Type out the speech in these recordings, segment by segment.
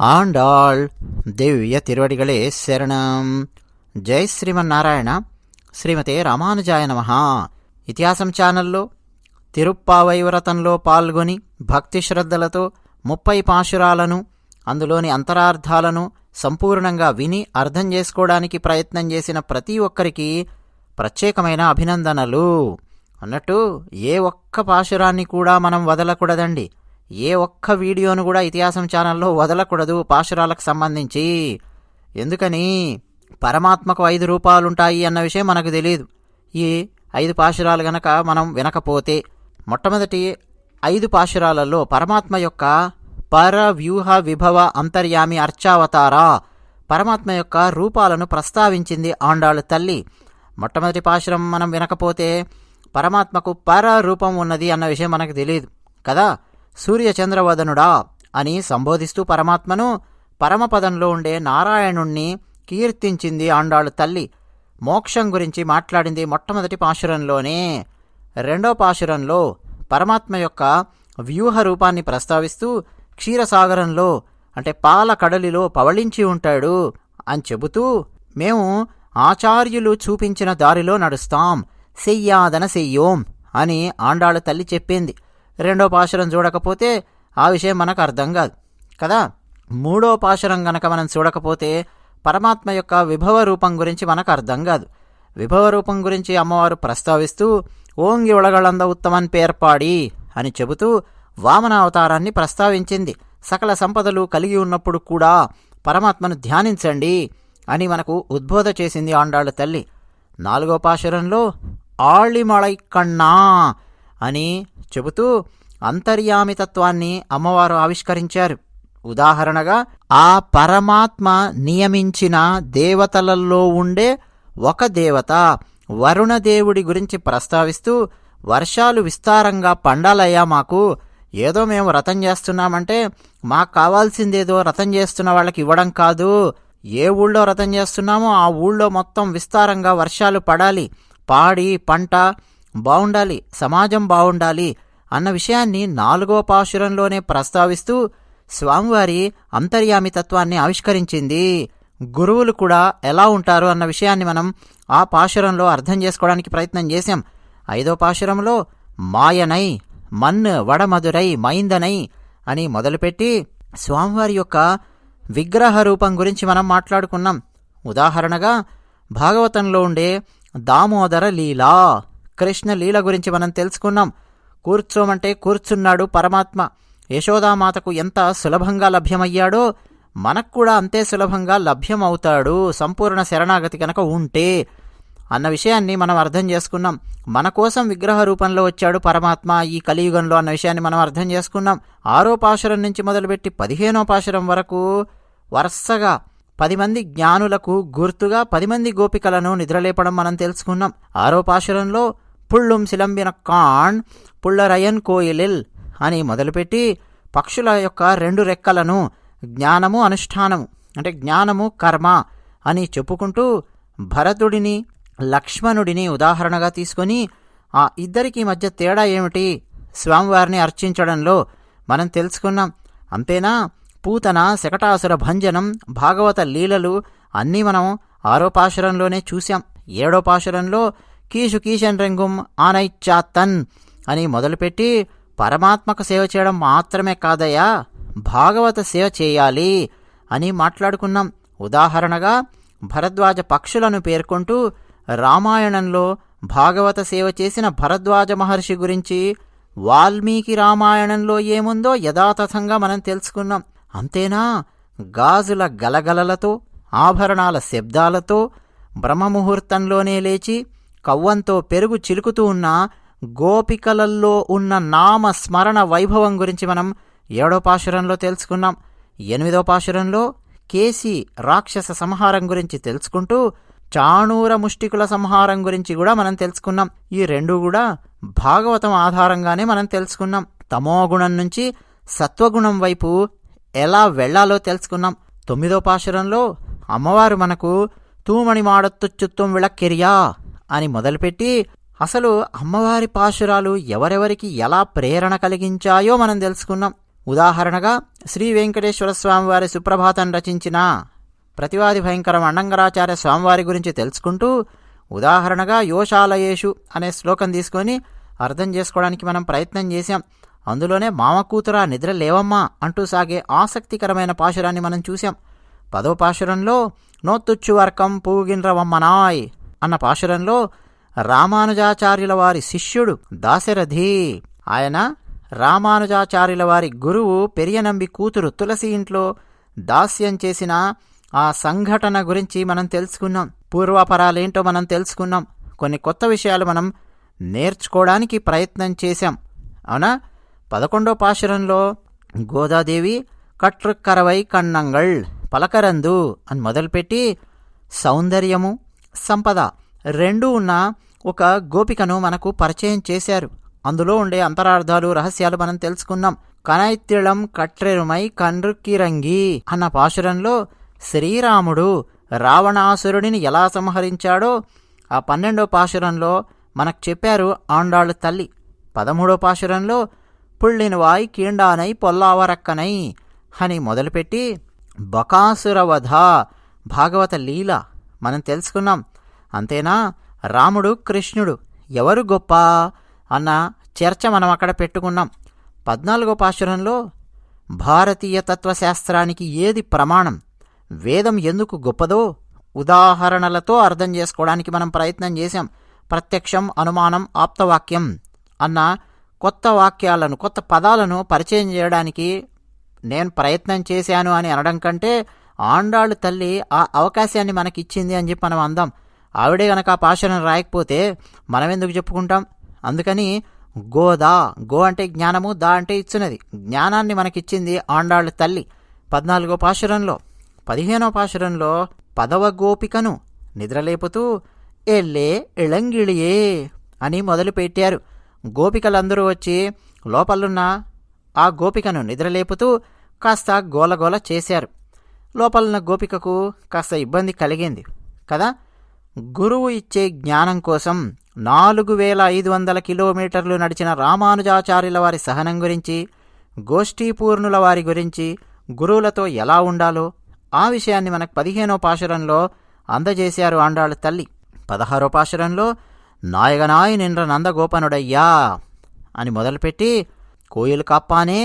ఆండాళ్ దివ్య తిరువడిகளே శరణం. జై శ్రీమన్నారాయణ. శ్రీమతే రామానుజాయ నమః. ఇతిహాసం ఛానల్లో తిరుప్పావై వ్రతంలో పాల్గొని భక్తి శ్రద్ధలతో 30 పాశురాలను అందులోని అంతరార్థాలను సంపూర్ణంగా విని అర్థం చేసుకోవడానికి ప్రయత్నం చేసిన ప్రతి ఒక్కరికి ప్రత్యేకమైన అభినందనలు. అన్నట్టు ఏ ఒక్క పాశురాన్ని కూడా మనం వదలకూడదండి. ఏ ఒక్క వీడియోను కూడా ఇతిహాసం ఛానల్లో వదలకూడదు పాశురాలకు సంబంధించి. ఎందుకని? పరమాత్మకు 5 రూపాలుంటాయి అన్న విషయం మనకు తెలియదు. ఈ 5 పాశురాలు గనక మనం వినకపోతే, మొట్టమొదటి 5 పాశురాలలో పరమాత్మ యొక్క పర వ్యూహ విభవ అంతర్యామి అర్చావతార పరమాత్మ యొక్క రూపాలను ప్రస్తావించింది ఆండాళ్ తల్లి. మొట్టమొదటి పాశురం మనం వినకపోతే పరమాత్మకు పర రూపం ఉన్నది అన్న విషయం మనకు తెలియదు కదా. సూర్యచంద్రవదనుడా అని సంబోధిస్తూ పరమాత్మను పరమపదంలో ఉండే నారాయణుణ్ణి కీర్తించింది ఆండాళ్ తల్లి. మోక్షం గురించి మాట్లాడింది మొట్టమొదటి పాశురంలోనే. రెండో పాశురంలో పరమాత్మ యొక్క వ్యూహ రూపాన్ని ప్రస్తావిస్తూ క్షీరసాగరంలో అంటే పాల కడలిలో పవళించి ఉంటాడు అని చెబుతూ, మేము ఆచార్యులు చూపించిన దారిలో నడుస్తాం, సెయ్యాదన సెయ్యోం అని ఆండాళ్ తల్లి చెప్పింది. రెండో పాశురం చూడకపోతే ఆ విషయం మనకు అర్థం కాదు కదా. మూడో పాశురం గనక మనం చూడకపోతే పరమాత్మ యొక్క విభవ రూపం గురించి మనకు అర్థం కాదు. విభవ రూపం గురించి అమ్మవారు ప్రస్తావిస్తూ ఓంగి ఒళగళంద ఉత్తమన్ పేర్పాడి అని చెబుతూ వామన అవతారాన్ని ప్రస్తావించింది. సకల సంపదలు కలిగి ఉన్నప్పుడు కూడా పరమాత్మను ధ్యానించండి అని మనకు ఉద్బోధ చేసింది ఆండాళ్ తల్లి. నాలుగో పాశురంలో ఆళిమళైకన్నా అని చెబుతూ అంతర్యామితత్వాన్ని అమ్మవారు ఆవిష్కరించారు. ఉదాహరణగా ఆ పరమాత్మ నియమించిన దేవతలలో ఉండే ఒక దేవత వరుణదేవుడి గురించి ప్రస్తావిస్తూ, వర్షాలు విస్తారంగా పండాలయ్యా, మాకు ఏదో మేము వ్రతం చేస్తున్నామంటే మాకు కావాల్సిందేదో వ్రతం చేస్తున్న వాళ్ళకి ఇవ్వడం కాదు. ఏ ఊళ్ళో వ్రతం చేస్తున్నామో ఆ ఊళ్ళో మొత్తం విస్తారంగా వర్షాలు పడాలి, పాడి పంట బావుండాలి, సమాజం బావుండాలి అన్న విషయాన్ని 4వ పాశురంలోనే ప్రస్తావిస్తూ స్వామివారి అంతర్యామితత్వాన్ని ఆవిష్కరించింది. గురువులు కూడా ఎలా ఉంటారు అన్న విషయాన్ని మనం ఆ పాశురంలో అర్థం చేసుకోవడానికి ప్రయత్నం చేశాం. 5వ పాశురంలో మాయనై మన్ వడమధురై మైందనై అని మొదలుపెట్టి స్వామివారి యొక్క విగ్రహ రూపం గురించి మనం మాట్లాడుకున్నాం. ఉదాహరణగా భాగవతంలో ఉండే దామోదర లీలా, కృష్ణ లీల గురించి మనం తెలుసుకున్నాం. కూర్చోమంటే కూర్చున్నాడు పరమాత్మ. యశోదామాతకు ఎంత సులభంగా లభ్యమయ్యాడో మనకు కూడా అంతే సులభంగా లభ్యమవుతాడు సంపూర్ణ శరణాగతి కనుక ఉంటే అన్న విషయాన్ని మనం అర్థం చేసుకున్నాం. మన కోసం విగ్రహ రూపంలో వచ్చాడు పరమాత్మ ఈ కలియుగంలో అన్న విషయాన్ని మనం అర్థం చేసుకున్నాం. 6వ పాశురం నుంచి మొదలుపెట్టి 15వ పాశురం వరకు వరుసగా 10 మంది జ్ఞానులకు గుర్తుగా 10 మంది గోపికలను నిద్రలేపడం మనం తెలుసుకున్నాం. 6వ పాశురంలో పుళ్ళుం సిలంబిన కాణ్ పుళ్ళరయన్ కోయిలిల్ అని మొదలుపెట్టి పక్షుల యొక్క 2 రెక్కలను జ్ఞానము అనుష్ఠానము అంటే జ్ఞానము కర్మ అని చెప్పుకుంటూ భరతుడిని లక్ష్మణుడిని ఉదాహరణగా తీసుకొని ఆ ఇద్దరికి మధ్య తేడా ఏమిటి స్వామివారిని అర్చించడంలో మనం తెలుసుకున్నాం. అంతేనా, పూతన శకటాసుర భంజనం భాగవత లీలలు అన్నీ మనం 6వ పాశురంలోనే చూశాం. 7వ పాశురంలో కీషు కీషన్ రెంగుం ఆనైచ్చాత్తన్ అని మొదలుపెట్టి పరమాత్మకు సేవ చేయడం మాత్రమే కాదయ్యా, భాగవత సేవ చేయాలి అని మాట్లాడుకున్నాం. ఉదాహరణగా భరద్వాజ పక్షులను పేర్కొంటూ రామాయణంలో భాగవత సేవ చేసిన భరద్వాజ మహర్షి గురించి వాల్మీకి రామాయణంలో ఏముందో యథాతథంగా మనం తెలుసుకున్నాం. అంతేనా, గాజుల గలగలలతో ఆభరణాల శబ్దాలతో బ్రహ్మముహూర్తంలోనే లేచి కవ్వంతో పెరుగు చిలుకుతూ ఉన్న గోపికలల్లో ఉన్న నామ స్మరణ వైభవం గురించి మనం 7వ పాశురంలో తెలుసుకున్నాం. 8వ పాశురంలో కేసి రాక్షస సంహారం గురించి తెలుసుకుంటూ చాణూర ముష్టికుల సంహారం గురించి కూడా మనం తెలుసుకున్నాం. ఈ 2 కూడా భాగవతం ఆధారంగానే మనం తెలుసుకున్నాం. తమోగుణం నుంచి సత్వగుణం వైపు ఎలా వెళ్లాలో తెలుసుకున్నాం. 9వ పాశురంలో అమ్మవారు మనకు తూమణి మాడత్తు చుత్తం విళక్కెరియా అని మొదలుపెట్టి అసలు అమ్మవారి పాశురాలు ఎవరెవరికి ఎలా ప్రేరణ కలిగించాయో మనం తెలుసుకున్నాం. ఉదాహరణగా శ్రీ వెంకటేశ్వర స్వామివారి సుప్రభాతం రచించిన ప్రతివాది భయంకరం అన్నంగరాచార్య స్వామివారి గురించి తెలుసుకుంటూ ఉదాహరణగా యోశాలయేషు అనే శ్లోకం తీసుకొని అర్థం చేసుకోవడానికి మనం ప్రయత్నం చేశాం. అందులోనే మామ కూతురా నిద్ర లేవమ్మా అంటూ సాగే ఆసక్తికరమైన పాశురాన్ని మనం చూశాం. 10వ పాశురంలో నోత్తుచ్చు వర్కం పూగిన్రవమ్మనాయ్ అన్న పాశురంలో రామానుజాచార్యుల వారి శిష్యుడు దాశరథి, ఆయన రామానుజాచార్యుల వారి గురువు పెరియనంబి కూతురు తులసి ఇంట్లో దాస్యం చేసిన ఆ సంఘటన గురించి మనం తెలుసుకున్నాం. పూర్వాపరాలేంటో మనం తెలుసుకున్నాం. కొన్ని కొత్త విషయాలు మనం నేర్చుకోవడానికి ప్రయత్నం చేశాం. అవునా? 11వ పాశురంలో గోదాదేవి కట్రుక్కరవై కన్నంగళ్ పలకరందు అని మొదలుపెట్టి సౌందర్యము సంపద రెండూ ఉన్న ఒక గోపికను మనకు పరిచయం చేశారు. అందులో ఉండే అంతరార్థాలు రహస్యాలు మనం తెలుసుకున్నాం. కనైత్తిళం కట్రెరుమై కండ్రుక్కిరంగి అన్న పాశురంలో శ్రీరాముడు రావణాసురుడిని ఎలా సంహరించాడో ఆ 12వ పాశురంలో మనకు చెప్పారు ఆండాళ్ళు తల్లి. 13వ పాశురంలో పుళ్ళినవాయ్ కీండానై పొల్లావరక్కనై అని మొదలుపెట్టి బకాసురవధ భాగవత లీల మనం తెలుసుకున్నాం. అంతేనా, రాముడు కృష్ణుడు ఎవరు గొప్ప అన్న చర్చ మనం అక్కడ పెట్టుకున్నాం. 14వ పాశురంలో భారతీయ తత్వశాస్త్రానికి ఏది ప్రమాణం, వేదం ఎందుకు గొప్పదో ఉదాహరణలతో అర్థం చేసుకోవడానికి మనం ప్రయత్నం చేశాం. ప్రత్యక్షం, అనుమానం, ఆప్తవాక్యం అన్న కొత్త వాక్యాలను, కొత్త పదాలను పరిచయం చేయడానికి నేను ప్రయత్నం చేశాను అని అనడం కంటే ఆండాళ్ళు తల్లి ఆ అవకాశాన్ని మనకిచ్చింది అని చెప్పి మనం అందాం. ఆవిడే గనక ఆ పాశురం రాయకపోతే మనం ఎందుకు చెప్పుకుంటాం? అందుకని గోదా, గో అంటే జ్ఞానము, దా అంటే ఇచ్చినది, జ్ఞానాన్ని మనకిచ్చింది ఆండాళ్ళు తల్లి. 14వ పాశురంలో 15వ పాశురంలో 10వ గోపికను నిద్రలేపుతూ ఎల్లే ఇళంగిళియే అని మొదలుపెట్టారు. గోపికలందరూ వచ్చి లోపలున్న ఆ గోపికను నిద్రలేపుతూ కాస్త గోలగోల చేశారు. లోపలున్న గోపికకు కాస్త ఇబ్బంది కలిగింది కదా. గురువు ఇచ్చే జ్ఞానం కోసం 4500 కిలోమీటర్లు నడిచిన రామానుజాచార్యుల వారి సహనం గురించి, గోష్ఠీపూర్ణుల వారి గురించి, గురువులతో ఎలా ఉండాలో ఆ విషయాన్ని మనకు 15వ పాశురంలో అందజేశారు ఆండాళ్ళు తల్లి. 16వ పాశురంలో నాయగనాయ్ నిండ్ర నందగోపనుడయ్యా అని మొదలుపెట్టి కోయిలు కాప్పానే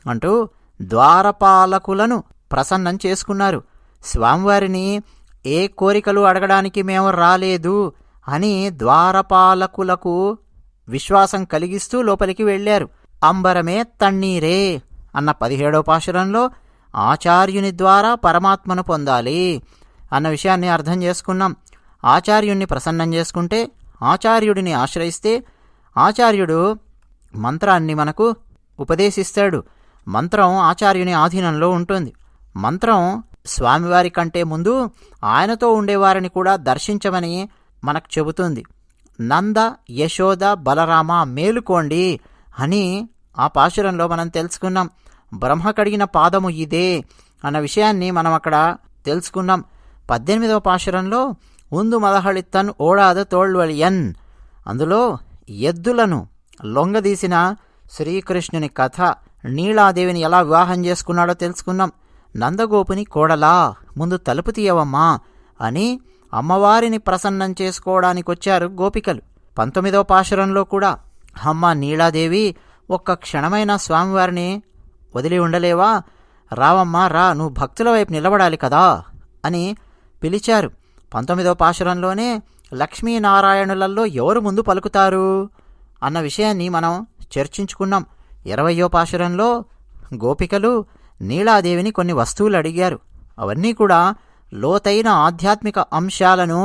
అంటూ ద్వారపాలకులను ప్రసన్నం చేసుకున్నారు. స్వామివారిని ఏ కోరికలు అడగడానికి మేము రాలేదు అని ద్వారపాలకులకు విశ్వాసం కలిగిస్తూ లోపలికి వెళ్ళారు. అంబరమే తన్నీరే అన్న 17వ పాశురంలో ఆచార్యుని ద్వారా పరమాత్మను పొందాలి అన్న విషయాన్ని అర్థం చేసుకున్నాం. ఆచార్యుణ్ణి ప్రసన్నం చేసుకుంటే, ఆచార్యుడిని ఆశ్రయిస్తే ఆచార్యుడు మంత్రాన్ని మనకు ఉపదేశిస్తాడు. మంత్రం ఆచార్యుని ఆధీనంలో ఉంటుంది. మంత్రం స్వామివారి కంటే ముందు ఆయనతో ఉండేవారిని కూడా దర్శించమని మనకు చెబుతుంది. నంద, యశోద, బలరామ మేలుకోండి అని ఆ పాశురంలో మనం తెలుసుకున్నాం. బ్రహ్మ కడిగిన పాదము ఇదే అన్న విషయాన్ని మనం అక్కడ తెలుసుకున్నాం. 18వ పాశురంలో ఉందు మదహళిత్తన్ ఓడాద తోళ్వలియన్, అందులో ఎద్దులను లొంగదీసిన శ్రీకృష్ణుని కథ, నీలాదేవిని ఎలా వివాహం చేసుకున్నాడో తెలుసుకున్నాం. నందగోపుని కోడలా ముందు తలుపు తీయవమ్మా అని అమ్మవారిని ప్రసన్నం చేసుకోవడానికొచ్చారు గోపికలు. 19వ పాశురంలో కూడా అమ్మ నీలాదేవి ఒక్క క్షణమైన స్వామివారిని వదిలి ఉండలేవా, రావమ్మా రా, నువ్వు భక్తుల వైపు నిలబడాలి కదా అని పిలిచారు. 19వ పాశురంలోనే లక్ష్మీనారాయణులలో ఎవరు ముందు పలుకుతారు అన్న విషయాన్ని మనం చర్చించుకున్నాం. 20వ పాశురంలో గోపికలు నీలాదేవిని కొన్ని వస్తువులు అడిగారు. అవన్నీ కూడా లోతైన ఆధ్యాత్మిక అంశాలను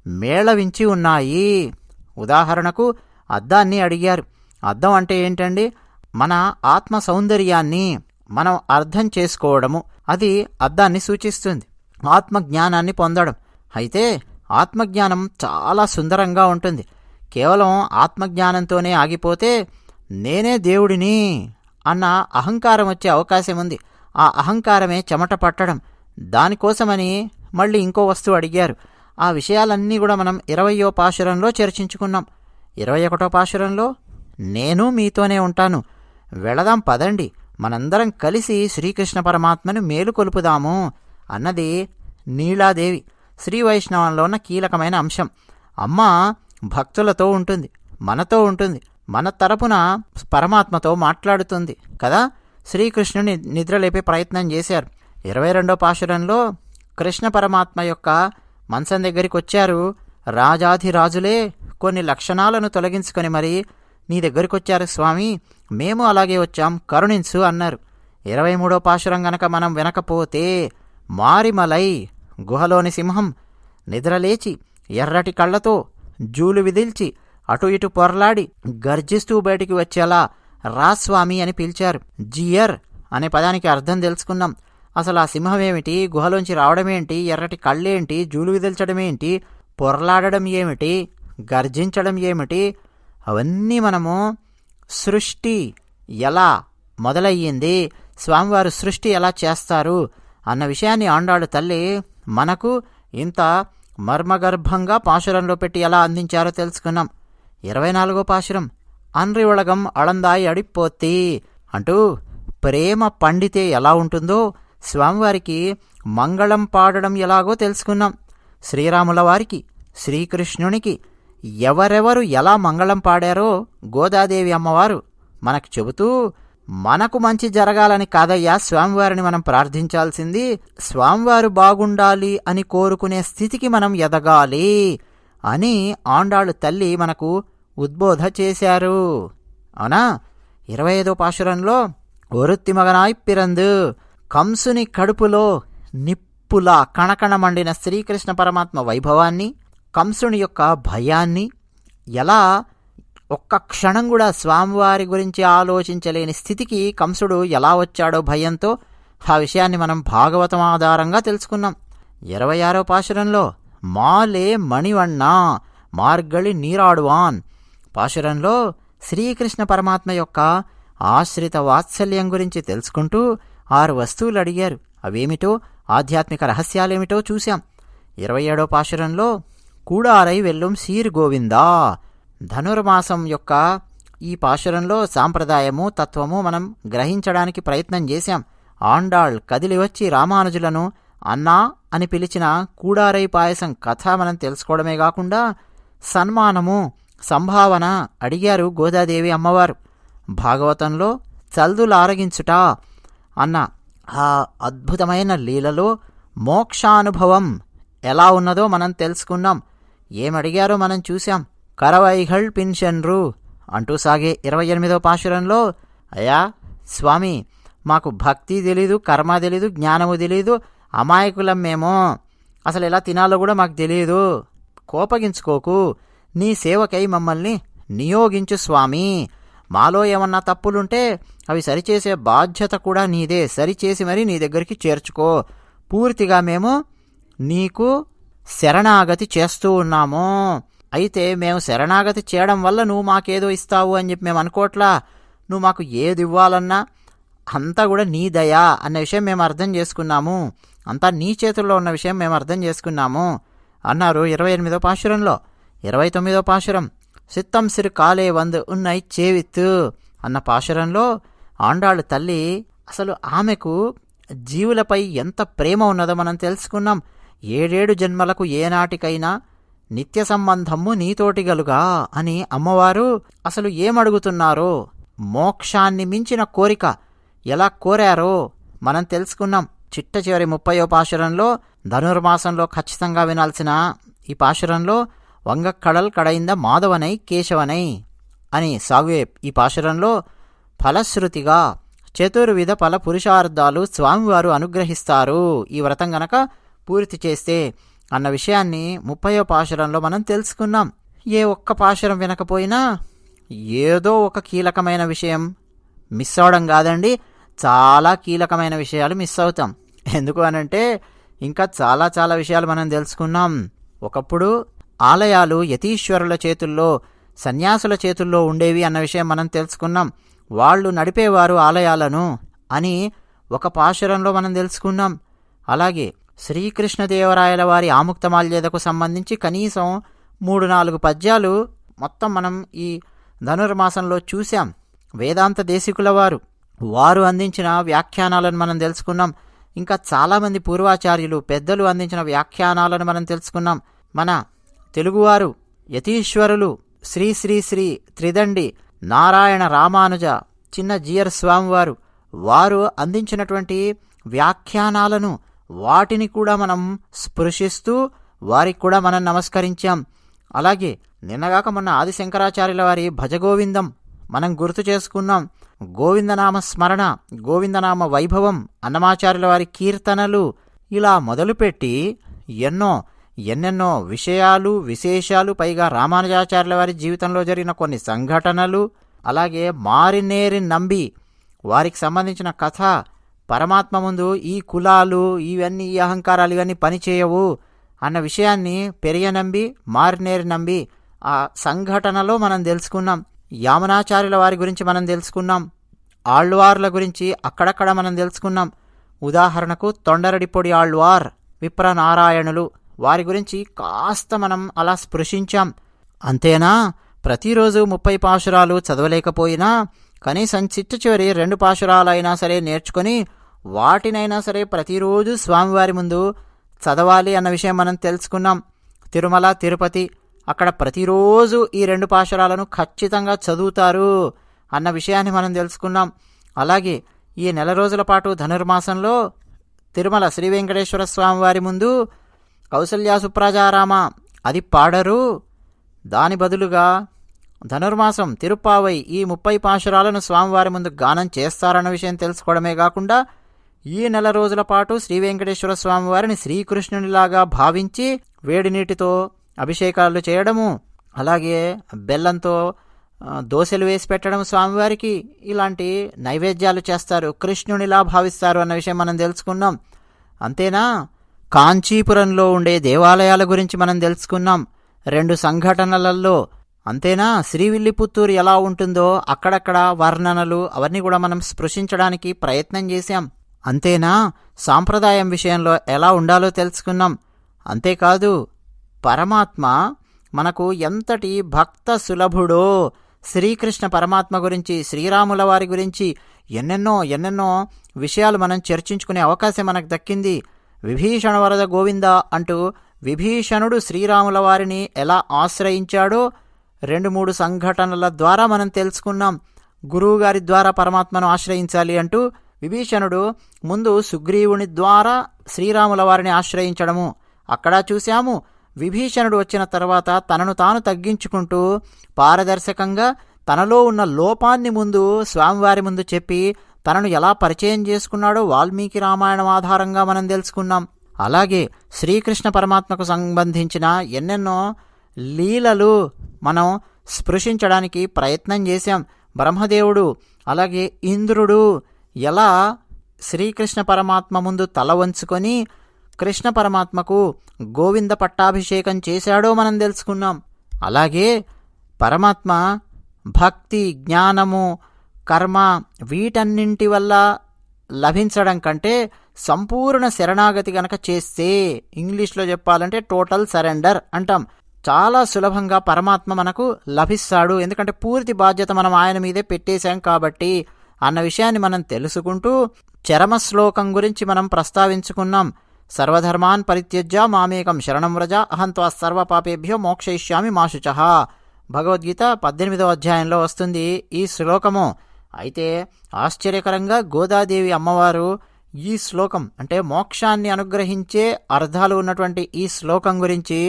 మేళవించి ఉన్నాయి. ఉదాహరణకు అద్దాన్ని అడిగారు. అద్దం అంటే ఏంటండి? మన ఆత్మ సౌందర్యాన్ని మనం అర్థం చేసుకోవడము, అది అద్దాన్ని సూచిస్తుంది. ఆత్మజ్ఞానాన్ని పొందడం. అయితే ఆత్మజ్ఞానం చాలా సుందరంగా ఉంటుంది. కేవలం ఆత్మజ్ఞానంతోనే ఆగిపోతే నేనే దేవుడిని అన్న అహంకారం వచ్చే అవకాశం ఉంది. ఆ అహంకారమే చెమట పట్టడం. దానికోసమని మళ్ళీ ఇంకో వస్తువు అడిగారు. ఆ విషయాలన్నీ కూడా మనం 20వ పాశురంలో చర్చించుకున్నాం. 21వ పాశురంలో నేను మీతోనే ఉంటాను, వెళదాం పదండి, మనందరం కలిసి శ్రీకృష్ణ పరమాత్మను మేలుకొలుపుదాము అన్నది నీలాదేవి. శ్రీ వైష్ణవంలో ఉన్న కీలకమైన అంశం. అమ్మ భక్తులతో ఉంటుంది, మనతో ఉంటుంది, మన తరపున పరమాత్మతో మాట్లాడుతుంది కదా. శ్రీకృష్ణుని నిద్రలేపే ప్రయత్నం చేశారు. 22వ పాశురంలో కృష్ణ పరమాత్మ యొక్క మంచం దగ్గరికి వచ్చారు. రాజాధిరాజులే కొన్ని లక్షణాలను తొలగించుకొని మరి నీ దగ్గరికి వచ్చారు స్వామి, మేము అలాగే వచ్చాం, కరుణించు అన్నారు. 23వ పాశురం గనక మనం వినకపోతే, మారిమలై గుహలోని సింహం నిద్రలేచి ఎర్రటి కళ్ళతో జూలు విదిల్చి అటు ఇటు పొరలాడి గర్జిస్తూ బయటికి వచ్చేలా రాస్వామి అని పిలిచారు. జియర్ అనే పదానికి అర్థం తెలుసుకున్నాం. అసలు ఆ సింహం ఏమిటి, గుహలోంచి రావడమేంటి, ఎర్రటి కళ్ళేంటి, జూలు విదిల్చడమేంటి, పొరలాడడం ఏమిటి, గర్జించడం ఏమిటి, అవన్నీ మనము సృష్టి ఎలా మొదలయ్యింది, స్వామివారు సృష్టి ఎలా చేస్తారు అన్న విషయాన్ని ఆండాళ్ళు తల్లి మనకు ఇంత మర్మగర్భంగా పాశురంలో పెట్టి ఎలా అందించారో తెలుసుకున్నాం. 24వ పాశురం అన్రి ఉళగం అళందాయి అడిపోతి అంటూ ప్రేమ పండితే ఎలా ఉంటుందో స్వామివారికి మంగళం పాడడం ఎలాగో తెలుసుకున్నాం. శ్రీరాముల వారికి శ్రీకృష్ణునికి ఎవరెవరు ఎలా మంగళం పాడారో గోదాదేవి అమ్మవారు మనకు చెబుతూ, మనకు మంచి జరగాలని కాదయ్యా స్వామివారిని మనం ప్రార్థించాల్సింది, స్వామివారు బాగుండాలి అని కోరుకునే స్థితికి మనం ఎదగాలి అని ఆండాళ్ళు తల్లి మనకు ఉద్బోధ చేశారు. అవునా. 25వ పాశురంలో ఒరుత్తి మగనాయ్ పిరందు, కంసుని కడుపులో నిప్పులా కణకణ మండిన శ్రీకృష్ణ పరమాత్మ వైభవాన్ని, కంసుని యొక్క భయాన్ని, ఎలా ఒక్క క్షణం కూడా స్వామివారి గురించి ఆలోచించలేని స్థితికి కంసుడు ఎలా వచ్చాడో భయంతో, ఆ విషయాన్ని మనం భాగవతం ఆధారంగా తెలుసుకున్నాం. 26వ పాశురంలో మాలే మణివಣ್ణ మార్గళి నీరాడువాన్ పాశురంలో శ్రీకృష్ణ పరమాత్మ యొక్క ఆశ్రిత వాత్సల్యం గురించి తెలుసుకుంటూ 6 వస్తువులు అడిగారు. అవేమిటో, ఆధ్యాత్మిక రహస్యాలేమిటో చూశాం. 27వ పాశురంలో కూడారై వెల్లుం సీర్ గోవిందా, ధనుర్మాసం యొక్క ఈ పాశురంలో సాంప్రదాయము తత్వము మనం గ్రహించడానికి ప్రయత్నం చేశాం. ఆండాళ్ కదిలి వచ్చి రామానుజులను అన్నా అని పిలిచిన కూడారై పాయసం కథ మనం తెలుసుకోవడమే కాకుండా సన్మానము సంభావన అడిగారు గోదాదేవి అమ్మవారు. భాగవతంలో చల్దులారగించుట అన్న ఆ అద్భుతమైన లీలలో మోక్షానుభవం ఎలా ఉన్నదో మనం తెలుసుకున్నాం. ఏమడిగారో మనం చూశాం. కరవైఘళ్ పిన్షన్రు అంటూ సాగే 28వ పాశురంలో, అయ్యా స్వామి, మాకు భక్తి తెలీదు, కర్మ తెలీదు, జ్ఞానము తెలీదు, అమాయకులం మేము, అసలు ఎలా తినాలో కూడా మాకు తెలియదు, కోపగించుకోకు, నీ సేవకై మమ్మల్ని నియోగించు స్వామి, మాలో ఏమన్నా తప్పులుంటే అవి సరిచేసే బాధ్యత కూడా నీదే, సరిచేసి మరీ నీ దగ్గరికి చేర్చుకో, పూర్తిగా మేము నీకు శరణాగతి చేస్తూ ఉన్నాము. అయితే మేము శరణాగతి చేయడం వల్ల నువ్వు మాకేదో ఇస్తావు అని చెప్పి మేము అనుకోవట్లా, నువ్వు మాకు ఏది ఇవ్వాలన్నా అంతా కూడా నీ దయా అన్న విషయం మేము అర్థం చేసుకున్నాము, అంతా నీ చేతుల్లో ఉన్న విషయం మేము అర్థం చేసుకున్నాము అన్నారు 28వ పాశురంలో. 29వ పాశురం సిత్తం సిరు కాలే వందు ఉన్నై చేవిత్తు అన్న పాశురంలో ఆండాళ్ళు తల్లి అసలు ఆమెకు జీవులపై ఎంత ప్రేమ ఉన్నదో మనం తెలుసుకున్నాం. 7 జన్మలకు ఏనాటికైనా నిత్య సంబంధము నీతోటి గలుగా అని అమ్మవారు అసలు ఏమడుగుతున్నారో, మోక్షాన్ని మించిన కోరిక ఎలా కోరారో మనం తెలుసుకున్నాం. చిట్ట చివరి 30వ పాశురంలో ధనుర్మాసంలో ఖచ్చితంగా వినాల్సిన ఈ పాశురంలో వంగక్కడల్ కడైంద మాధవనై కేశవనై అని సాగే ఈ పాశురంలో ఫలశ్రుతిగా చతుర్విధ ఫల పురుషార్థాలు స్వామివారు అనుగ్రహిస్తారు ఈ వ్రతం గనక పూర్తి చేస్తే అన్న విషయాన్ని 30వ పాశురంలో మనం తెలుసుకున్నాం. ఏ ఒక్క పాశురం వినకపోయినా ఏదో ఒక కీలకమైన విషయం మిస్ అవడం కాదండి, చాలా కీలకమైన విషయాలు మిస్ అవుతాం. ఎందుకు అనంటే ఇంకా చాలా చాలా విషయాలు మనం తెలుసుకున్నాం. ఒకప్పుడు ఆలయాలు యతీశ్వరుల చేతుల్లో, సన్యాసుల చేతుల్లో ఉండేవి అన్న విషయం మనం తెలుసుకున్నాం. వాళ్ళు నడిపేవారు ఆలయాలను అని ఒక పాశురంలో మనం తెలుసుకున్నాం. అలాగే శ్రీకృష్ణదేవరాయల వారి ఆముక్తమాల్యదకు సంబంధించి కనీసం 3-4 పద్యాలు మొత్తం మనం ఈ ధనుర్మాసంలో చూశాం. వేదాంత దేశికుల వారు వారు అందించిన వ్యాఖ్యానాలను మనం తెలుసుకున్నాం. ఇంకా చాలామంది పూర్వాచార్యులు పెద్దలు అందించిన వ్యాఖ్యానాలను మనం తెలుసుకున్నాం. మన తెలుగువారు యతీశ్వరులు శ్రీ శ్రీ శ్రీ త్రిదండి నారాయణ రామానుజ చిన్న జీయర్ స్వామివారు వారు అందించినటువంటి వ్యాఖ్యానాలను వాటిని కూడా మనం స్పృశిస్తూ వారికి కూడా మనం నమస్కరించాం. అలాగే నిన్నగాక మొన్న ఆదిశంకరాచార్యుల వారి భజగోవిందం మనం గుర్తు చేసుకున్నాం. గోవిందనామ స్మరణ, గోవిందనామ వైభవం, అన్నమాచార్యుల వారి కీర్తనలు, ఇలా మొదలుపెట్టి ఎన్నెన్నో విషయాలు విశేషాలు, పైగా రామానుజాచార్యుల వారి జీవితంలో జరిగిన కొన్ని సంఘటనలు, అలాగే మారినేరి నంబి వారికి సంబంధించిన కథ, పరమాత్మ ముందు ఈ కులాలు ఇవన్నీ ఈ అహంకారాలు ఇవన్నీ పనిచేయవు అన్న విషయాన్ని పెరియనంబి మారినేరి నంబి ఆ సంఘటనలో మనం తెలుసుకున్నాం. యామనాచార్యుల వారి గురించి మనం తెలుసుకున్నాం. ఆళ్వార్ల గురించి అక్కడక్కడ మనం తెలుసుకున్నాం. ఉదాహరణకు తొండరడిపొడి ఆళ్వార్, విప్రనారాయణులు వారి గురించి కాస్త మనం అలా స్పృశించాం. అంతేనా, ప్రతిరోజు 30 పాశురాలు చదవలేకపోయినా కనీసం చిట్ట చివరి 2 పాశురాలైనా సరే నేర్చుకొని వాటినైనా సరే ప్రతిరోజు స్వామివారి ముందు చదవాలి అన్న విషయం మనం తెలుసుకున్నాం. తిరుమల తిరుపతి అక్కడ ప్రతిరోజు ఈ 2 పాశురాలను ఖచ్చితంగా చదువుతారు అన్న విషయాన్ని మనం తెలుసుకున్నాం. అలాగే ఈ నెల రోజుల పాటు ధనుర్మాసంలో తిరుమల శ్రీ వెంకటేశ్వర స్వామి వారి ముందు కౌసల్యా సుప్రజారామ అది పాడరు, దాని బదులుగా ధనుర్మాసం తిరుప్పావై ఈ 30 పాశురాలను స్వామివారి ముందు గానం చేస్తారన్న విషయం తెలుసుకోవడమే కాకుండా ఈ నెల రోజుల పాటు శ్రీ వెంకటేశ్వర స్వామివారిని శ్రీకృష్ణునిలాగా భావించి వేడి నీటితో అభిషేకాలు చేయడము, అలాగే బెల్లంతో దోశలు వేసి పెట్టడం స్వామివారికి, ఇలాంటి నైవేద్యాలు చేస్తారు, కృష్ణునిలా భావిస్తారు అన్న విషయం మనం తెలుసుకున్నాం. అంతేనా, కాంచీపురంలో ఉండే దేవాలయాల గురించి మనం తెలుసుకున్నాం 2 సంఘటనలలో. అంతేనా, శ్రీవిల్లిపుత్తూరు ఎలా ఉంటుందో అక్కడక్కడ వర్ణనలు అవన్నీ కూడా మనం స్పృశించడానికి ప్రయత్నం చేశాం. అంతేనా, సాంప్రదాయం విషయంలో ఎలా ఉండాలో తెలుసుకున్నాం. అంతేకాదు పరమాత్మ మనకు ఎంతటి భక్త సులభుడో, శ్రీకృష్ణ పరమాత్మ గురించి శ్రీరాముల వారి గురించి ఎన్నెన్నో విషయాలు మనం చర్చించుకునే అవకాశం మనకు దక్కింది. విభీషణ వరద గోవింద అంటూ విభీషణుడు శ్రీరాముల వారిని ఎలా ఆశ్రయించాడో 2-3 సంఘటనల ద్వారా మనం తెలుసుకున్నాం. గురువుగారి ద్వారా పరమాత్మను ఆశ్రయించాలి అంటూ విభీషణుడు ముందు సుగ్రీవుని ద్వారా శ్రీరాముల వారిని ఆశ్రయించడము అక్కడ చూశాము. విభీషణుడు వచ్చిన తర్వాత తనను తాను తగ్గించుకుంటూ పారదర్శకంగా తనలో ఉన్న లోపాన్ని ముందు స్వామివారి ముందు చెప్పి తనను ఎలా పరిచయం చేసుకున్నాడో వాల్మీకి రామాయణం ఆధారంగా మనం తెలుసుకున్నాం. అలాగే శ్రీకృష్ణ పరమాత్మకు సంబంధించిన ఎన్నెన్నో లీలలు మనం స్పృశించడానికి ప్రయత్నం చేశాం. బ్రహ్మదేవుడు అలాగే ఇంద్రుడు ఎలా శ్రీకృష్ణ పరమాత్మ ముందు తల వంచుకొని కృష్ణ పరమాత్మకు గోవింద పట్టాభిషేకం చేశాడో మనం తెలుసుకున్నాం. అలాగే పరమాత్మ భక్తి, జ్ఞానము, కర్మ వీటన్నింటి వల్ల లభించడం కంటే సంపూర్ణ శరణాగతి గనక చేస్తే, ఇంగ్లీష్లో చెప్పాలంటే టోటల్ సరెండర్ అంటాం, చాలా సులభంగా పరమాత్మ మనకు లభిస్తాడు. ఎందుకంటే పూర్తి బాధ్యత మనం ఆయన మీదే పెట్టేశాం కాబట్టి అన్న విషయాన్ని మనం తెలుసుకుంటూ చరమ శ్లోకం గురించి మనం ప్రస్తావించుకున్నాం. సర్వధర్మాన్ పరిత్యజ్య మామేకం శరణం వ్రజ అహం త్వా సర్వపాపేభ్యో మోక్షయిష్యామి మా శుచః. భగవద్గీత 18వ అధ్యాయంలో వస్తుంది ఈ శ్లోకము. అయితే ఆశ్చర్యకరంగా గోదాదేవి అమ్మవారు ఈ శ్లోకం అంటే మోక్షాన్ని అనుగ్రహించే అర్థాలు ఉన్నటువంటి ఈ శ్లోకం గురించి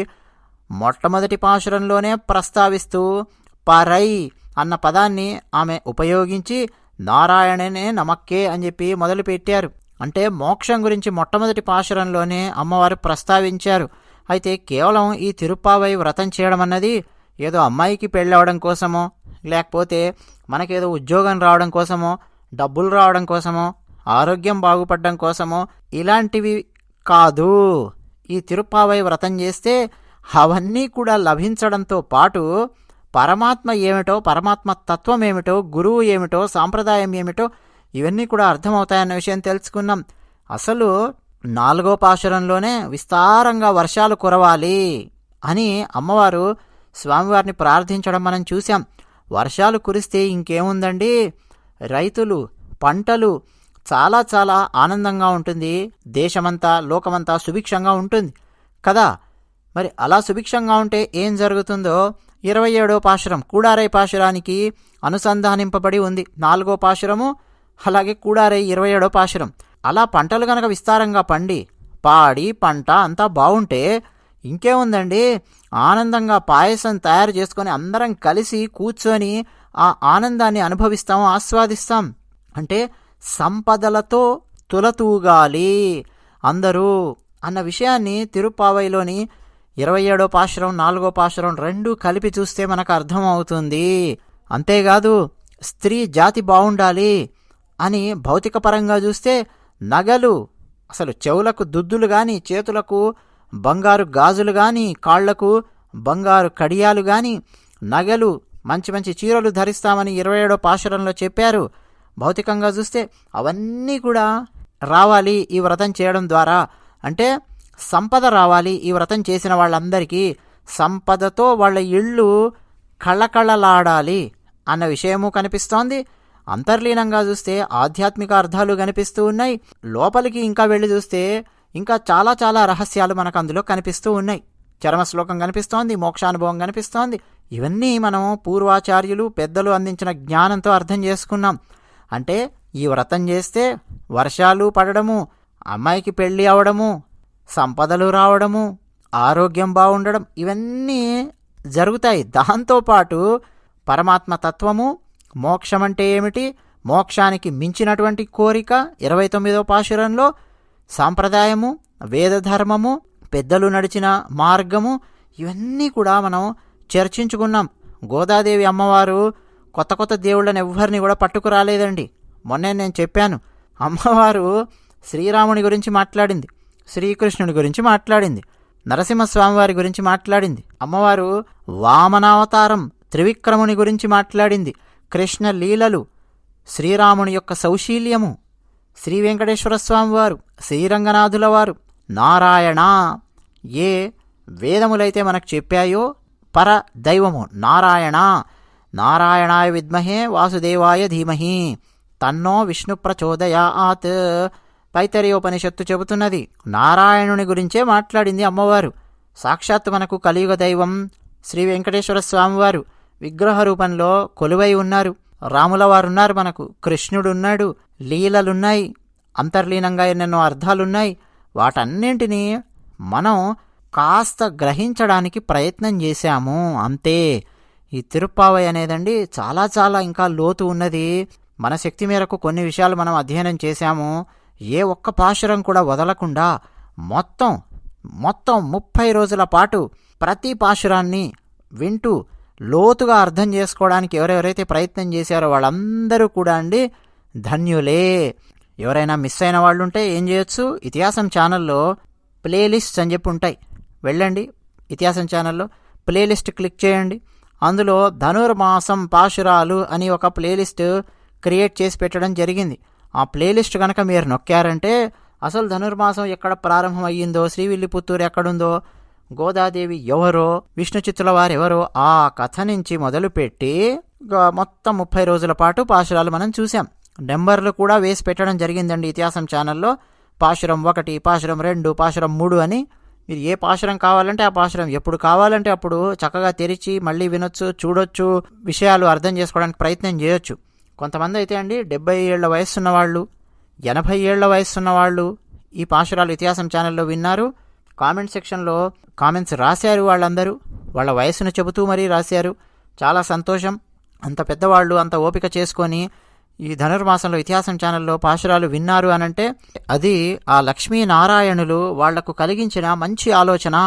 మొట్టమొదటి పాశురంలోనే ప్రస్తావిస్తూ పరై అన్న పదాన్ని ఆమె ఉపయోగించి నారాయణనే నమక్కే అని చెప్పి మొదలుపెట్టారు. అంటే మోక్షం గురించి మొట్టమొదటి పాశురంలోనే అమ్మవారు ప్రస్తావించారు. అయితే కేవలం ఈ తిరుప్పావై వ్రతం చేయడం అన్నది ఏదో అమ్మాయికి పెళ్ళవడం కోసమో, లేకపోతే మనకేదో ఉద్యోగం రావడం కోసమో, డబ్బులు రావడం కోసమో, ఆరోగ్యం బాగుపడడం కోసమో ఇలాంటివి కాదు. ఈ తిరుప్పావై వ్రతం చేస్తే అవన్నీ కూడా లభించడంతో పాటు పరమాత్మ ఏమిటో, పరమాత్మ తత్వం ఏమిటో, గురువు ఏమిటో, సాంప్రదాయం ఏమిటో ఇవన్నీ కూడా అర్థమవుతాయన్న విషయం తెలుసుకున్నాం. అసలు 4వ పాశురంలోనే విస్తారంగా వర్షాలు కురవాలి అని అమ్మవారు స్వామివారిని ప్రార్థించడం మనం చూసాం. వర్షాలు కురిస్తే ఇంకేముందండి, రైతులు పంటలు చాలా చాలా ఆనందంగా ఉంటుంది, దేశమంతా లోకమంతా సుభిక్షంగా ఉంటుంది కదా. మరి అలా సుభిక్షంగా ఉంటే ఏం జరుగుతుందో 27వ పాశురం కూడారై పాశురానికి అనుసంధానింపబడి ఉంది. 4వ పాశురము అలాగే కూడారై 27వ పాశురం. అలా పంటలు గనక విస్తారంగా పండి పాడి పంట అంతా బాగుంటే ఇంకేముందండి, ఆనందంగా పాయసం తయారు చేసుకొని అందరం కలిసి కూర్చొని ఆ ఆనందాన్ని అనుభవిస్తాం, ఆస్వాదిస్తాం. అంటే సంపదలతో తులతూగాలి అందరూ అన్న విషయాన్ని తిరుప్పావైలోని 27వ పాశురం 4వ పాశురం రెండూ కలిపి చూస్తే మనకు అర్థమవుతుంది. అంతేకాదు స్త్రీ జాతి బాగుండాలి అని భౌతికపరంగా చూస్తే నగలు, అసలు చెవులకు దుద్దులు కానీ, చేతులకు బంగారు గాజులు కానీ, కాళ్లకు బంగారు కడియాలు కానీ, నగలు, మంచి మంచి చీరలు ధరిస్తామని 27వ పాశురంలో చెప్పారు. భౌతికంగా చూస్తే అవన్నీ కూడా రావాలి ఈ వ్రతం చేయడం ద్వారా. అంటే సంపద రావాలి ఈ వ్రతం చేసిన వాళ్ళందరికీ, సంపదతో వాళ్ళ ఇళ్ళు కళకళలాడాలి అన్న విషయము కనిపిస్తోంది. అంతర్లీనంగా చూస్తే ఆధ్యాత్మిక అర్థాలు కనిపిస్తూ ఉన్నాయి. లోపలికి ఇంకా వెళ్ళి చూస్తే ఇంకా చాలా చాలా రహస్యాలు మనకు అందులో కనిపిస్తూ ఉన్నాయి. చరమశ్లోకం కనిపిస్తోంది, మోక్షానుభవం కనిపిస్తోంది. ఇవన్నీ మనం పూర్వాచార్యులు పెద్దలు అందించిన జ్ఞానంతో అర్థం చేసుకున్నాం. అంటే ఈ వ్రతం చేస్తే వర్షాలు పడడము, అమ్మాయికి పెళ్ళి అవడము, సంపదలు రావడము, ఆరోగ్యం బాగుండడం, ఇవన్నీ జరుగుతాయి. దాంతోపాటు పరమాత్మ తత్వము, మోక్షం అంటే ఏమిటి, మోక్షానికి మించినటువంటి కోరిక 29వ పాశురంలో, సాంప్రదాయము, వేదధర్మము, పెద్దలు నడిచిన మార్గము, ఇవన్నీ కూడా మనం చర్చించుకున్నాం. గోదాదేవి అమ్మవారు కొత్త కొత్త దేవుళ్ళని ఎవ్వరిని కూడా పట్టుకురాలేదండి. మొన్నే నేను చెప్పాను, అమ్మవారు శ్రీరాముని గురించి మాట్లాడింది, శ్రీకృష్ణుని గురించి మాట్లాడింది, నరసింహస్వామివారి గురించి మాట్లాడింది. అమ్మవారు వామనావతారం త్రివిక్రముని గురించి మాట్లాడింది, కృష్ణ లీలలు, శ్రీరాముని యొక్క సౌశీల్యము, శ్రీ వెంకటేశ్వర స్వామివారు, శ్రీరంగనాథుల వారు, నారాయణ, ఏ వేదములైతే మనకు చెప్పాయో పర దైవము నారాయణ, నారాయణాయ విద్మహే వాసుదేవాయ ధీమహి తన్నో విష్ణు ప్రచోదయాత్ తైత్తరీయోపనిషత్తు చెబుతున్నది. నారాయణుని గురించే మాట్లాడింది అమ్మవారు. సాక్షాత్తు మనకు కలియుగ దైవం శ్రీ వెంకటేశ్వర స్వామివారు విగ్రహ రూపంలో కొలువై ఉన్నారు. రాముల వారున్నారు, మనకు కృష్ణుడున్నాడు, లీలలున్నాయి, అంతర్లీనంగా ఎన్నెన్నో అర్థాలున్నాయి. వాటన్నింటినీ మనం కాస్త గ్రహించడానికి ప్రయత్నం చేశాము అంతే. ఈ తిరుప్పావై అనేదండి చాలా చాలా ఇంకా లోతు ఉన్నది. మన శక్తి మేరకు కొన్ని విషయాలు మనం అధ్యయనం చేశాము. ఏ ఒక్క పాశురం కూడా వదలకుండా మొత్తం 30 రోజుల పాటు ప్రతి పాశురాన్ని వింటూ లోతుగా అర్థం చేసుకోవడానికి ఎవరెవరైతే ప్రయత్నం చేశారో వాళ్ళందరూ కూడా అండి ధన్యులే. ఎవరైనా మిస్ అయిన వాళ్ళు ఉంటే ఏం చేయొచ్చు, ఇతిహాసం ఛానల్లో ప్లేలిస్ట్ అని చెప్పి ఉంటాయి, వెళ్ళండి ఇతిహాసం ఛానల్లో ప్లేలిస్ట్ క్లిక్ చేయండి. అందులో ధనుర్మాసం పాశురాలు అని ఒక ప్లేలిస్ట్ క్రియేట్ చేసి పెట్టడం జరిగింది. ఆ ప్లేలిస్ట్ కనుక మీరు నొక్కారంటే అసలు ధనుర్మాసం ఎక్కడ ప్రారంభం అయ్యిందో, శ్రీవిల్లిపుత్తూరు ఎక్కడుందో, గోదాదేవి ఎవరో, విష్ణు చిత్తుల వారు ఎవరో, ఆ కథ నుంచి మొదలుపెట్టి మొత్తం 30 రోజుల పాటు పాశురాలు మనం చూసాం. నెంబర్లు కూడా వేసి పెట్టడం జరిగిందండి ఇతిహాసం ఛానల్లో. పాశురం 1, పాశురం 2, పాశురం 3 అని. మీరు ఏ పాశురం కావాలంటే ఆ పాశురం ఎప్పుడు కావాలంటే అప్పుడు చక్కగా తెరిచి మళ్ళీ వినొచ్చు, చూడొచ్చు, విషయాలు అర్థం చేసుకోవడానికి ప్రయత్నం చేయొచ్చు. కొంతమంది అయితే అండి 70 ఏళ్ల వయస్సున్న వాళ్ళు, 80 ఏళ్ల వయస్సున్న వాళ్ళు ఈ పాశురాలు ఇతిహాసం ఛానల్లో విన్నారు. కామెంట్ సెక్షన్లో కామెంట్స్ రాశారు. వాళ్ళందరూ వాళ్ళ వయస్సును చెబుతూ మరీ రాశారు. చాలా సంతోషం. అంత పెద్దవాళ్ళు అంత ఓపిక చేసుకొని ఈ ధనుర్మాసంలో ఇతిహాసం ఛానల్లో పాశురాలు విన్నారు అనంటే అది ఆ లక్ష్మీనారాయణులు వాళ్లకు కలిగించిన మంచి ఆలోచన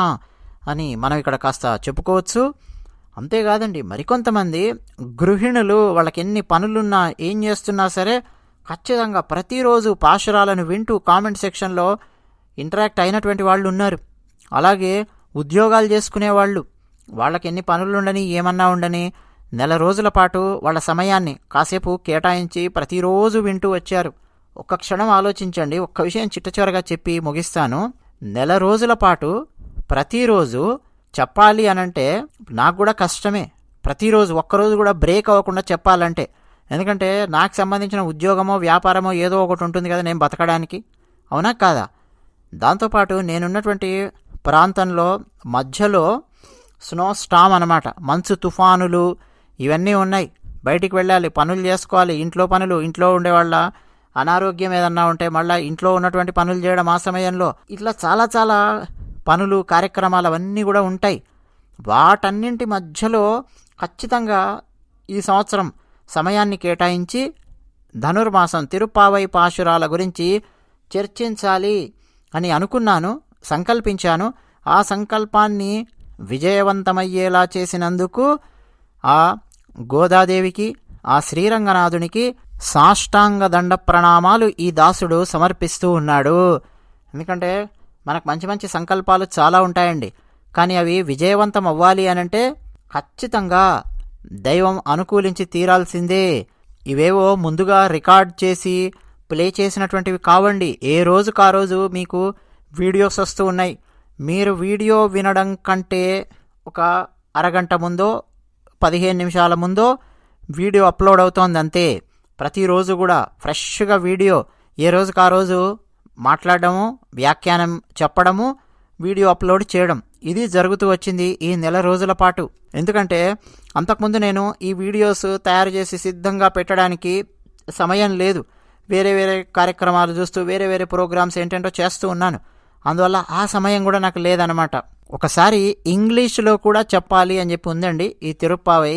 అని మనం ఇక్కడ కాస్త చెప్పుకోవచ్చు. అంతేకాదండి, మరికొంతమంది గృహిణులు వాళ్ళకి ఎన్ని పనులున్నా ఏం చేస్తున్నా సరే ఖచ్చితంగా ప్రతిరోజు పాశురాలను వింటూ కామెంట్ సెక్షన్లో ఇంటరాక్ట్ అయినటువంటి వాళ్ళు ఉన్నారు. అలాగే ఉద్యోగాలు చేసుకునేవాళ్ళు, వాళ్ళకి ఎన్ని పనులుండని ఏమన్నా ఉండని నెల రోజుల పాటు వాళ్ళ సమయాన్ని కాసేపు కేటాయించి ప్రతిరోజు వింటూ వచ్చారు. ఒక్క క్షణం ఆలోచించండి. ఒక్క విషయం చిట్టచివరగా చెప్పి ముగిస్తాను. నెల రోజుల పాటు ప్రతిరోజు చెప్పాలి అనంటే నాకు కూడా కష్టమే. ప్రతిరోజు ఒక్కరోజు కూడా బ్రేక్ అవ్వకుండా చెప్పాలంటే ఎందుకంటే నాకు సంబంధించిన ఉద్యోగమో వ్యాపారమో ఏదో ఒకటి ఉంటుంది కదా నేను బతకడానికి, అవునా కాదా? దాంతోపాటు నేనున్నటువంటి ప్రాంతంలో మధ్యలో స్నో స్టామ్ అనమాట, మంచు తుఫానులు ఇవన్నీ ఉన్నాయి. బయటికి వెళ్ళాలి, పనులు చేసుకోవాలి, ఇంట్లో పనులు, ఇంట్లో ఉండేవాళ్ళ అనారోగ్యం ఏదన్నా ఉంటే మళ్ళీ ఇంట్లో ఉన్నటువంటి పనులు చేయడం ఆ సమయంలో, ఇట్లా చాలా చాలా పనులు కార్యక్రమాలు అవన్నీ కూడా ఉంటాయి. వాటన్నింటి మధ్యలో ఖచ్చితంగా ఈ సంవత్సరం సమయాన్ని కేటాయించి ధనుర్మాసం తిరుప్పావై పాశురాల గురించి చర్చించాలి అని అనుకున్నాను, సంకల్పించాను. ఆ సంకల్పాన్ని విజయవంతమయ్యేలా చేసినందుకు ఆ గోదాదేవికి, ఆ శ్రీరంగనాథునికి సాష్టాంగ దండ ప్రణామాలు ఈ దాసుడు సమర్పిస్తూ ఉన్నాడు. ఎందుకంటే మనకు మంచి మంచి సంకల్పాలు చాలా ఉంటాయండి, కానీ అవి విజయవంతం అవ్వాలి అనంటే ఖచ్చితంగా దైవం అనుకూలించి తీరాల్సిందే. ఇవేవో ముందుగా రికార్డ్ చేసి ప్లే చేసినటువంటివి కావండి. ఏ రోజుకు ఆ రోజు మీకు వీడియోస్ వస్తూ ఉన్నాయి. మీరు వీడియో వినడం కంటే ఒక అరగంట ముందో 15 నిమిషాల ముందో వీడియో అప్లోడ్ అవుతోంది అంతే. ప్రతిరోజు కూడా ఫ్రెష్గా వీడియో ఏ రోజుకు ఆ రోజు మాట్లాడడము, వ్యాఖ్యానం చెప్పడము, వీడియో అప్లోడ్ చేయడం, ఇది జరుగుతూ వచ్చింది ఈ నెల రోజుల పాటు. ఎందుకంటే అంతకుముందు నేను ఈ వీడియోస్ తయారు చేసి సిద్ధంగా పెట్టడానికి సమయం లేదు. వేరే వేరే కార్యక్రమాలు చూస్తూ వేరే వేరే ప్రోగ్రామ్స్ ఏంటంటో చేస్తూ ఉన్నాను. అందువల్ల ఆ సమయం కూడా నాకు లేదనమాట. ఒకసారి ఇంగ్లీష్లో కూడా చెప్పాలి అని చెప్పి ఉందండి ఈ తిరుప్పావై.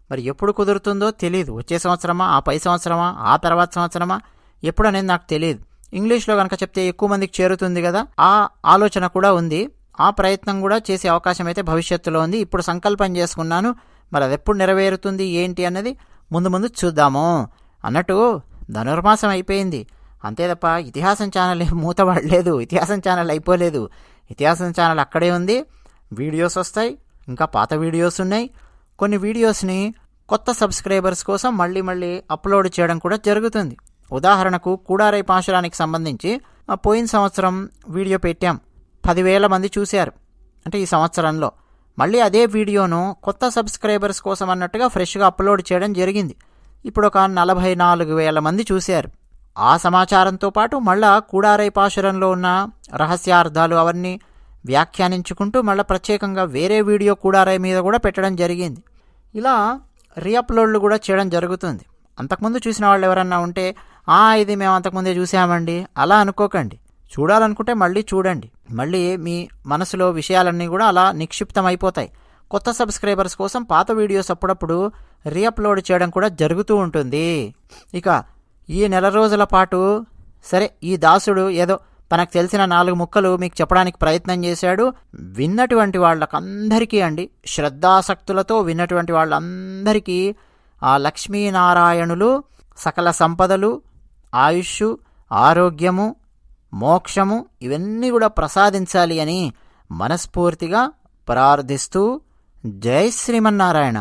మరి ఎప్పుడు కుదురుతుందో తెలియదు. వచ్చే సంవత్సరమా, ఆ పై సంవత్సరమా, ఆ తర్వాత సంవత్సరమా, ఎప్పుడు అనేది నాకు తెలియదు. ఇంగ్లీష్లో కనుక చెప్తే ఎక్కువ మందికి చేరుతుంది కదా, ఆ ఆలోచన కూడా ఉంది. ఆ ప్రయత్నం కూడా చేసే అవకాశం అయితే భవిష్యత్తులో ఉంది. ఇప్పుడు సంకల్పం చేసుకున్నాను, మరి అది ఎప్పుడు నెరవేరుతుంది ఏంటి అన్నది ముందు ముందు చూద్దాము. అన్నట్టు ధనుర్మాసం అయిపోయింది అంతే తప్ప ఇతిహాసం ఛానల్ మూతపడలేదు, ఇతిహాసం ఛానల్ అయిపోలేదు. ఇతిహాసం ఛానల్ అక్కడే ఉంది. వీడియోస్ వస్తాయి, ఇంకా పాత వీడియోస్ ఉన్నాయి. కొన్ని వీడియోస్ని కొత్త సబ్స్క్రైబర్స్ కోసం మళ్ళీ మళ్ళీ అప్లోడ్ చేయడం కూడా జరుగుతుంది. ఉదాహరణకు కూడారై పాశురానికి సంబంధించి పోయిన సంవత్సరం వీడియో పెట్టాం, 10,000 మంది చూశారు. అంటే ఈ సంవత్సరంలో మళ్ళీ అదే వీడియోను కొత్త సబ్స్క్రైబర్స్ కోసం అన్నట్టుగా ఫ్రెష్గా అప్లోడ్ చేయడం జరిగింది. ఇప్పుడు ఒక 44,000 మంది చూశారు. ఆ సమాచారంతో పాటు మళ్ళా కూడారై పాశురంలో ఉన్న రహస్యార్థాలు అవన్నీ వ్యాఖ్యానించుకుంటూ మళ్ళీ ప్రత్యేకంగా వేరే వీడియో కూడారై మీద కూడా పెట్టడం జరిగింది. ఇలా రీఅప్లోడ్లు కూడా చేయడం జరుగుతుంది. అంతకుముందు చూసిన వాళ్ళు ఎవరన్నా ఉంటే ఇది మేము అంతకుముందే చూసామండి అలా అనుకోకండి. చూడాలనుకుంటే మళ్ళీ చూడండి. మళ్ళీ మీ మనసులో విషయాలన్నీ కూడా అలా నిక్షిప్తం అయిపోతాయి. కొత్త సబ్స్క్రైబర్స్ కోసం పాత వీడియోస్ అప్పుడప్పుడు రీఅప్లోడ్ చేయడం కూడా జరుగుతూ ఉంటుంది. ఇక ఈ నెల రోజుల పాటు సరే ఈ దాసుడు ఏదో తనకు తెలిసిన 4 ముక్కలు మీకు చెప్పడానికి ప్రయత్నం చేశాడు. విన్నటువంటి వాళ్ళకందరికీ అండి, శ్రద్ధాసక్తులతో విన్నటువంటి వాళ్ళందరికీ ఆ లక్ష్మీనారాయణులు సకల సంపదలు, ఆయుష్, ఆరోగ్యము, మోక్షము ఇవన్నీ కూడా ప్రసాదించాలి అని మనస్ఫూర్తిగా ప్రార్థిస్తూ జై శ్రీమన్నారాయణ.